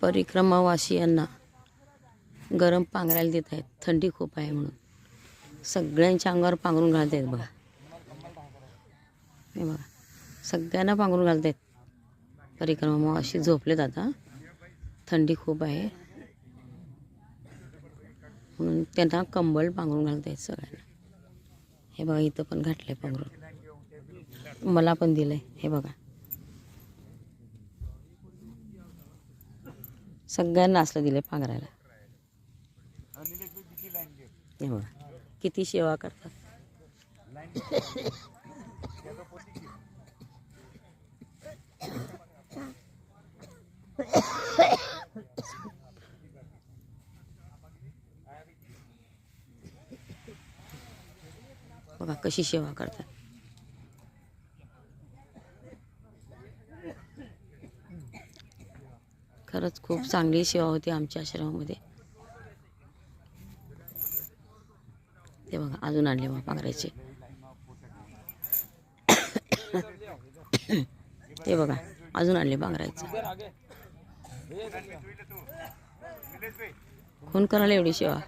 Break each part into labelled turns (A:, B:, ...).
A: परिक्रमावासियांना गरम पांघरायला देत आहेत. थंडी खूप आहे म्हणून सगळ्यांच्या अंगावर पांघरून घालत आहेत बघा. हे बघा सगळ्यांना पांघरून घालत आहेत. परिक्रमावासी झोपलेत आता. थंडी खूप आहे म्हणून त्यांना कंबळ पांघरून घालत आहेत सगळ्यांना. हे बघा इथं पण घातलंय पांघरून. मला पण दिलंय. हे बघा सगळ्यांना असलं दिलंय पांघरायला. हे बघा किती सेवा करतात. बघा कशी सेवा करतात. खरंच खूप चांगली सेवा होती आमच्या आश्रमामध्ये. ते बघा अजून आणले मग पांघरायचे. ते बघा अजून आणले पांघरायचं. कोण करायला एवढी सेवा.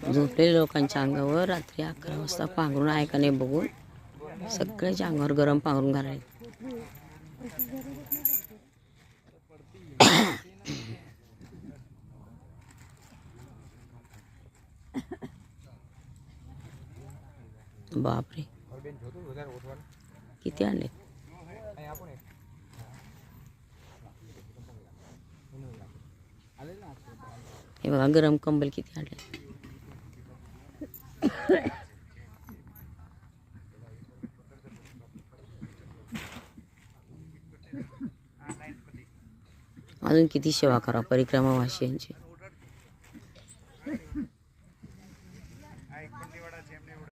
A: झोपलेल्या लोकांच्या अंगावर रात्री 11 वाजता पांघरून आहे का नाही बघून सगळ्याच्या अंगावर गरम पांघरून घालायचे. बापरे किती आणले. हे बघा गरम कंबल किती आणले. अजून किती सेवा करा परिक्रमावासियांची.